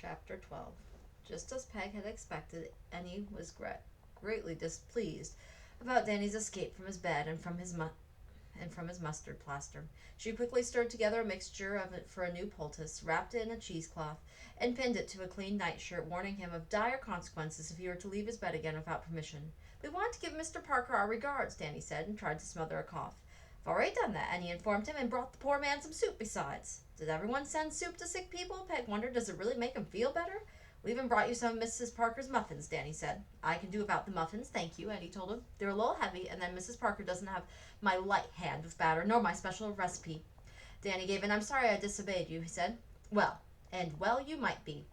Chapter 12. Just as Peg had expected, Annie was greatly displeased about Danny's escape from his bed and from his mustard plaster. She quickly stirred together a mixture of it for a new poultice, wrapped it in a cheesecloth, and pinned it to a clean nightshirt, warning him of dire consequences if he were to leave his bed again without permission. "We want to give Mr. Parker our regards," Danny said, and tried to smother a cough. "I've already done that," Annie informed him, "and brought the poor man some soup besides." "Did everyone send soup to sick people?" Peg wondered. "Does it really make him feel better?" "We even brought you some of Mrs. Parker's muffins," Danny said. "I can do without the muffins, thank you," Annie told him. "They're a little heavy, and then Mrs. Parker doesn't have my light hand with batter, nor my special recipe." Danny gave in. "I'm sorry I disobeyed you," he said. Well, you might be,"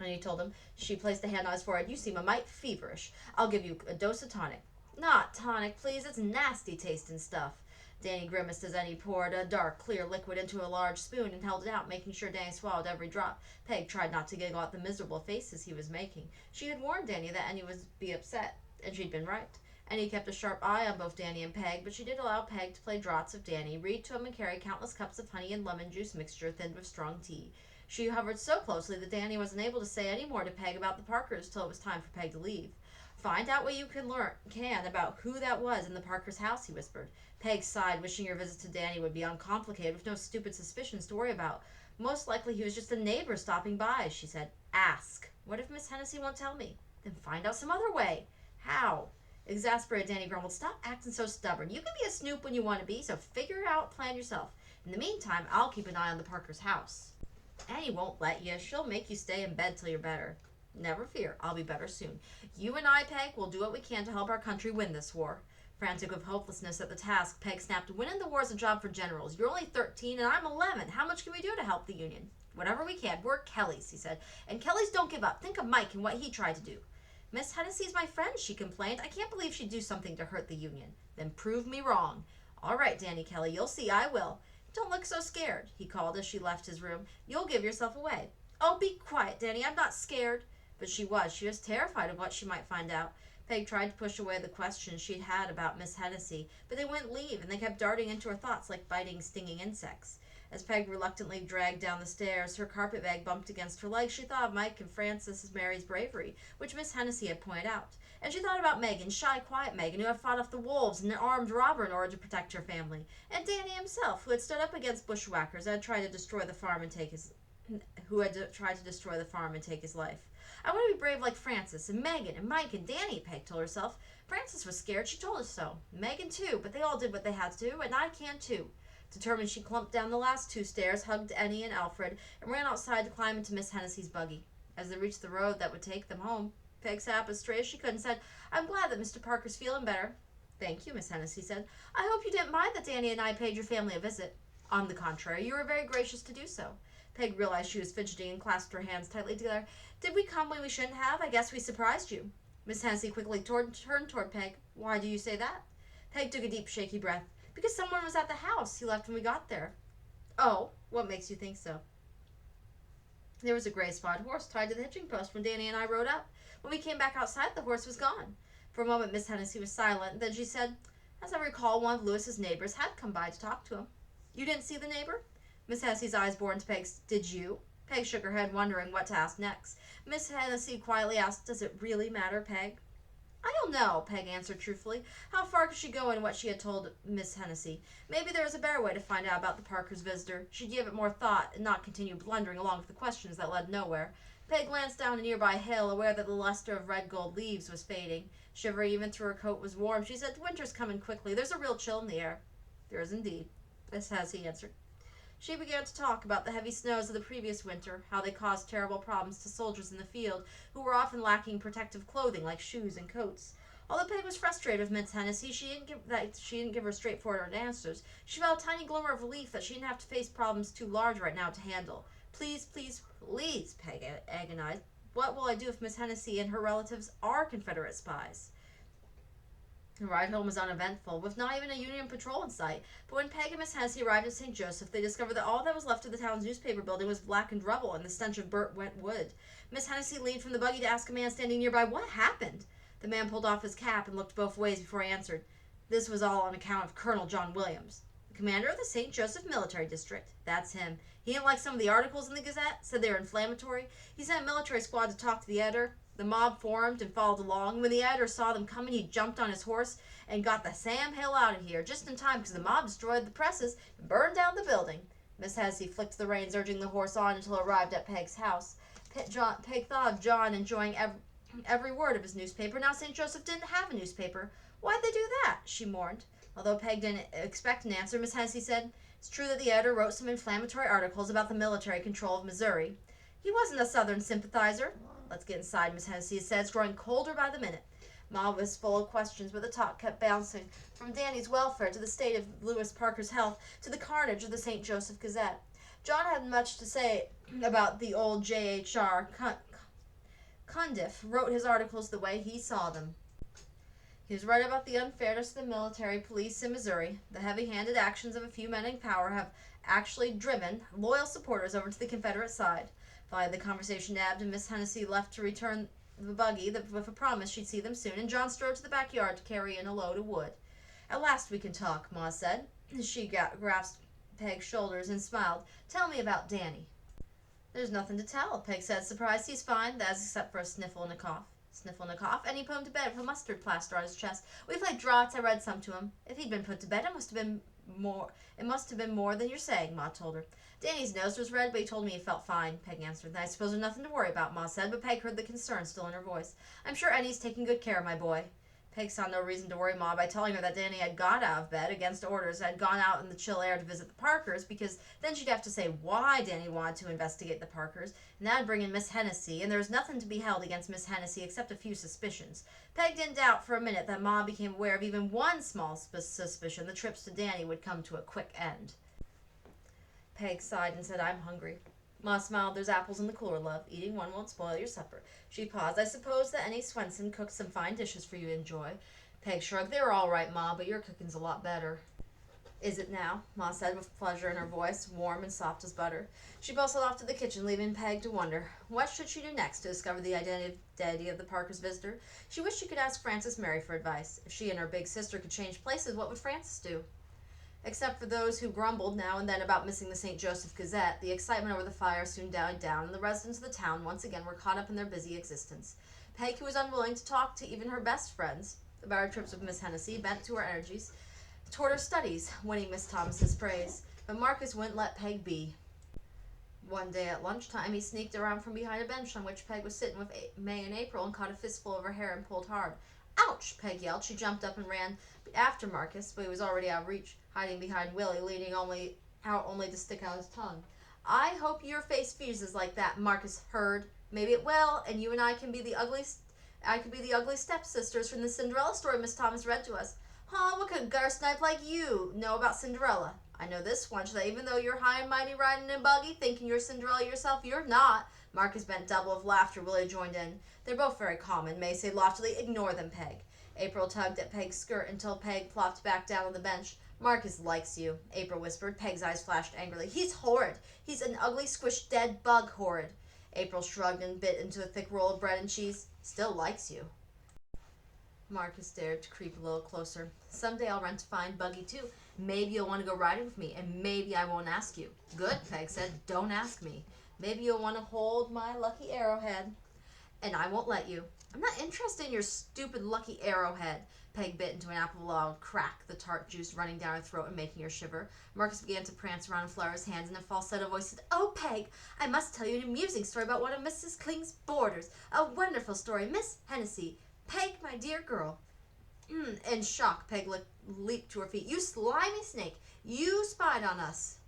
Annie told him. She placed a hand on his forehead. "You seem a mite feverish. I'll give you a dose of tonic." "Not tonic, please. It's nasty tasting stuff." Danny grimaced as Annie poured a dark, clear liquid into a large spoon and held it out, making sure Danny swallowed every drop. Peg tried not to giggle at the miserable faces he was making. She had warned Danny that Annie would be upset, and she'd been right. Annie kept a sharp eye on both Danny and Peg, but she did allow Peg to play draughts of Danny, read to him, and carry countless cups of honey and lemon juice mixture thinned with strong tea. She hovered so closely that Danny wasn't able to say any more to Peg about the Parkers till it was time for Peg to leave. "Find out what you can about who that was in the Parkers' house," he whispered. Peg sighed, wishing her visit to Danny would be uncomplicated, with no stupid suspicions to worry about. "Most likely he was just a neighbor stopping by," she said. "Ask." "What if Miss Hennessy won't tell me?" "Then find out some other way." "How?" Exasperated, Danny grumbled. "Stop acting so stubborn. You can be a snoop when you want to be, so figure out a plan yourself. In the meantime, I'll keep an eye on the Parkers' house." "Annie won't let you. She'll make you stay in bed till you're better." "Never fear. I'll be better soon. You and I, Peg, will do what we can to help our country win this war." Frantic with hopelessness at the task, Peg snapped, "Winning the war's a job for generals. You're only 13 and I'm 11. How much can we do to help the Union?" "Whatever we can. We're Kellys," he said. "And Kellys don't give up. Think of Mike and what he tried to do." "Miss Hennessy's my friend," she complained. "I can't believe she'd do something to hurt the Union." "Then prove me wrong." "All right, Danny Kelly, you'll see I will." "Don't look so scared," he called as she left his room. "You'll give yourself away." "Oh, be quiet, Danny. I'm not scared." But she was. She was terrified of what she might find out. Peg tried to push away the questions she'd had about Miss Hennessy, but they wouldn't leave, and they kept darting into her thoughts like biting, stinging insects. As Peg reluctantly dragged down the stairs, her carpet bag bumped against her leg. She thought of Mike and Frances Mary's bravery, which Miss Hennessy had pointed out. And she thought about Megan, shy, quiet Megan, who had fought off the wolves and an armed robber in order to protect her family. And Danny himself, who had stood up against bushwhackers and had tried to destroy the farm and take his life. "I want to be brave like Frances and Megan and Mike and Danny," Peg told herself. Frances was scared. She told us so. Megan, too, but they all did what they had to do, and I can, too. Determined, she clumped down the last 2 stairs, hugged Annie and Alfred, and ran outside to climb into Miss Hennessy's buggy. As they reached the road that would take them home, Peg sat up as straight as she could and said, "I'm glad that Mr. Parker's feeling better." "Thank you," Miss Hennessy said. "I hope you didn't mind that Danny and I paid your family a visit." "On the contrary, you were very gracious to do so." Peg realized she was fidgeting and clasped her hands tightly together. "Did we come when we shouldn't have? I guess we surprised you." Miss Hennessy quickly turned toward Peg. "Why do you say that?" Peg took a deep, shaky breath. "Because someone was at the house. He left when we got there." "Oh, what makes you think so?" "There was a gray spotted horse tied to the hitching post when Danny and I rode up. When we came back outside, the horse was gone." For a moment, Miss Hennessy was silent. Then she said, "As I recall, one of Lewis's neighbors had come by to talk to him." "You didn't see the neighbor?" Miss Hennessy's eyes bored into Peg's. "Did you?" Peg shook her head, wondering what to ask next. Miss Hennessy quietly asked, "Does it really matter, Peg?" "I don't know," Peg answered truthfully. How far could she go in what she had told Miss Hennessy? Maybe there was a better way to find out about the Parkers' visitor. She'd give it more thought and not continue blundering along with the questions that led nowhere. Peg glanced down a nearby hill, aware that the luster of red gold leaves was fading. Shivering even through her coat was warm. She said, "Winter's coming quickly. There's a real chill in the air." "There is indeed," Miss Hennessy answered. She began to talk about the heavy snows of the previous winter, how they caused terrible problems to soldiers in the field, who were often lacking protective clothing like shoes and coats. Although Peg was frustrated with Miss Hennessy, she didn't give her straightforward answers. She felt a tiny glimmer of relief that she didn't have to face problems too large right now to handle. "Please, please, please," Peg agonized. "What will I do if Miss Hennessy and her relatives are Confederate spies?" The ride home was uneventful, with not even a Union patrol in sight. But when Peg and Miss Hennessy arrived at St. Joseph, they discovered that all that was left of the town's newspaper building was blackened rubble and the stench of burnt wet wood. Miss Hennessy leaned from the buggy to ask a man standing nearby, "What happened?" The man pulled off his cap and looked both ways before he answered. "This was all on account of Colonel John Williams." The commander of the St. Joseph Military District. That's him. He didn't like some of the articles in the Gazette, said they were inflammatory. He sent a military squad to talk to the editor. The mob formed and followed along. When the editor saw them coming, he jumped on his horse and got the Sam Hill out of here, just in time because the mob destroyed the presses and burned down the building. Miss Hennessy flicked the reins, urging the horse on until it arrived at Peg's house. Peg thought of John enjoying every word of his newspaper. Now St. Joseph didn't have a newspaper. Why'd they do that? She mourned. Although Peg didn't expect an answer, Miss Hennessy said, it's true that the editor wrote some inflammatory articles about the military control of Missouri. He wasn't a Southern sympathizer. Let's get inside, Miss Hennessy said. It's growing colder by the minute. Ma was full of questions, but the talk kept bouncing from Danny's welfare to the state of Lewis Parker's health to the carnage of the St. Joseph Gazette. John had much to say about the old J.H.R. Cundiff wrote his articles the way he saw them. He was right about the unfairness of the military police in Missouri. The heavy-handed actions of a few men in power have actually driven loyal supporters over to the Confederate side. Finally, the conversation ebbed, and Miss Hennessy left to return the buggy with a promise she'd see them soon, and John strode to the backyard to carry in a load of wood. At last we can talk, Ma said. She grasped Peg's shoulders and smiled. Tell me about Danny. There's nothing to tell, Peg said, surprised. He's fine, that's except for a sniffle and a cough. Sniffle and a cough, and he put him to bed with a mustard plaster on his chest. We played draughts. I read some to him. If he'd been put to bed, it must have been more than you're saying, Ma told her. Danny's nose was red, but he told me he felt fine, Peg answered. I suppose there's nothing to worry about, Ma said, but Peg heard the concern still in her voice. I'm sure Eddie's taking good care of my boy. Peg saw no reason to worry Ma by telling her that Danny had got out of bed against orders, had gone out in the chill air to visit the Parkers, because then she'd have to say why Danny wanted to investigate the Parkers, and that'd bring in Miss Hennessy, and there was nothing to be held against Miss Hennessy except a few suspicions. Peg didn't doubt for a minute that Ma became aware of even one small suspicion. The trips to Danny would come to a quick end. Peg sighed and said, I'm hungry. Ma smiled. There's apples in the cooler, love. Eating one won't spoil your supper. She paused. I suppose that Annie Swenson cooked some fine dishes for you to enjoy. Peg shrugged. They were all right, Ma, but your cooking's a lot better. Is it now? Ma said with pleasure in her voice, warm and soft as butter. She bustled off to the kitchen, leaving Peg to wonder. What should she do next to discover the identity of the Parkers' visitor? She wished she could ask Frances Mary for advice. If she and her big sister could change places, what would Frances do? Except for those who grumbled now and then about missing the St. Joseph Gazette, the excitement over the fire soon died down, and the residents of the town once again were caught up in their busy existence. Peg, who was unwilling to talk to even her best friends about her trips with Miss Hennessy, bent to her energies toward her studies, winning Miss Thomas's praise. But Marcus wouldn't let Peg be. One day at lunchtime, he sneaked around from behind a bench on which Peg was sitting with May and April and caught a fistful of her hair and pulled hard. Ouch! Peg yelled. She jumped up and ran after Marcus, but he was already out of reach, hiding behind Willie, leaning only to stick out his tongue. I hope your face fuses like that, Marcus heard. Maybe it will, and you and I can be the ugly stepsisters from the Cinderella story Miss Thomas read to us. Huh, what could a gutter snipe like you know about Cinderella? I know this much, that even though you're high and mighty riding in a buggy, thinking you're Cinderella yourself, you're not. Marcus bent double with laughter. Willie joined in. They're both very common, May said loftily. Ignore them, Peg. April tugged at Peg's skirt until Peg plopped back down on the bench. Marcus likes you, April whispered. Peg's eyes flashed angrily. He's horrid. He's an ugly, squished, dead bug horrid. April shrugged and bit into a thick roll of bread and cheese. Still likes you. Marcus dared to creep a little closer. Someday I'll rent a fine buggy too. Maybe you'll want to go riding with me, and maybe I won't ask you. Good, Peg said. Don't ask me. Maybe you'll want to hold my lucky arrowhead. And I won't let you. I'm not interested in your stupid lucky arrowhead. Peg bit into an apple loud crack, the tart juice running down her throat and making her shiver. Marcus began to prance around and flour his hands in a falsetto voice. Said, Oh, Peg, I must tell you an amusing story about one of Mrs. Kling's boarders. A wonderful story. Miss Hennessy. Peg, my dear girl. In shock, Peg leaped to her feet. You slimy snake. You spied on us.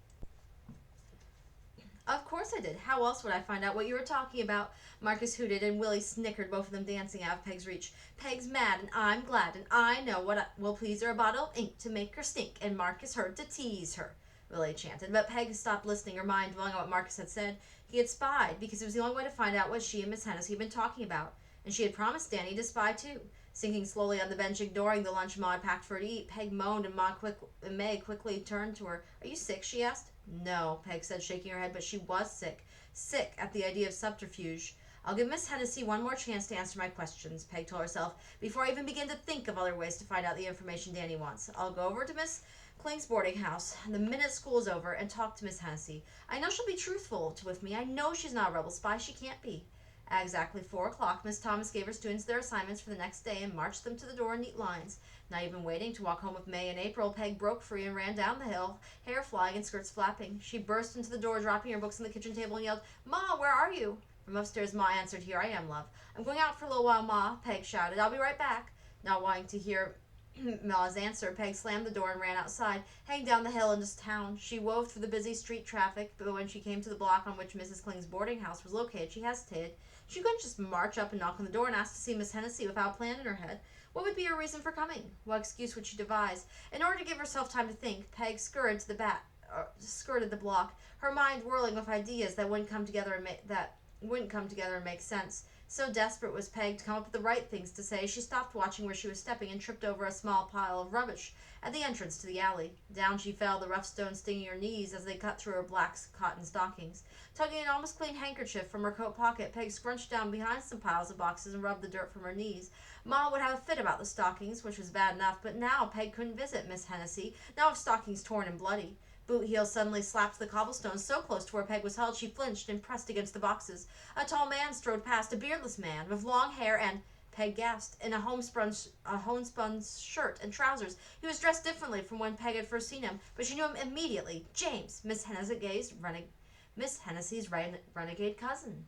Of course I did. How else would I find out what you were talking about? Marcus hooted and Willie snickered, both of them dancing out of Peg's reach. Peg's mad and I'm glad, and I know what will please her, a bottle of ink to make her stink, and Marcus heard to tease her, Willie chanted. But Peg stopped listening, her mind dwelling on what Marcus had said. He had spied, because it was the only way to find out what she and Miss Hennessy had been talking about, and she had promised Danny to spy too. Sinking slowly on the bench, ignoring the lunch Ma had packed for her to eat, Peg moaned, and May quickly turned to her. Are you sick? She asked. No, Peg said, shaking her head, but she was sick. Sick at the idea of subterfuge. I'll give Miss Hennessy one more chance to answer my questions, Peg told herself, before I even begin to think of other ways to find out the information Danny wants. I'll go over to Miss Kling's boarding house the minute school's over and talk to Miss Hennessy. I know she'll be truthful with me. I know she's not a rebel spy. She can't be. At exactly 4 o'clock, Miss Thomas gave her students their assignments for the next day and marched them to the door in neat lines. Not even waiting to walk home with May and April, Peg broke free and ran down the hill, hair flying and skirts flapping. She burst into the door, dropping her books on the kitchen table, and yelled, "Ma, where are you?" From upstairs, Ma answered, "Here I am, love." "I'm going out for a little while, Ma," Peg shouted. "I'll be right back." Not wanting to hear Ma's answer, Peg slammed the door and ran outside, heading down the hill into town. She wove through the busy street traffic, but when she came to the block on which Mrs. Kling's boarding house was located, she hesitated. She couldn't just march up and knock on the door and ask to see Miss Hennessy without a plan in her head. What would be her reason for coming? What excuse would she devise? In order to give herself time to think, Peg skirted the block, her mind whirling with ideas that wouldn't come together and make sense. So desperate was Peg to come up with the right things to say, she stopped watching where she was stepping and tripped over a small pile of rubbish at the entrance to the alley. Down she fell, the rough stones stinging her knees as they cut through her black cotton stockings. Tugging an almost clean handkerchief from her coat pocket, Peg scrunched down behind some piles of boxes and rubbed the dirt from her knees. Ma would have a fit about the stockings, which was bad enough, but now Peg couldn't visit Miss Hennessy, now with stockings torn and bloody. Boot heels suddenly slapped the cobblestones so close to where Peg was held she flinched and pressed against the boxes. A tall man strode past, a beardless man with long hair and, Peg gasped, in a homespun shirt and trousers. He was dressed differently from when Peg had first seen him, but she knew him immediately. James, Miss Hennessy's renegade cousin.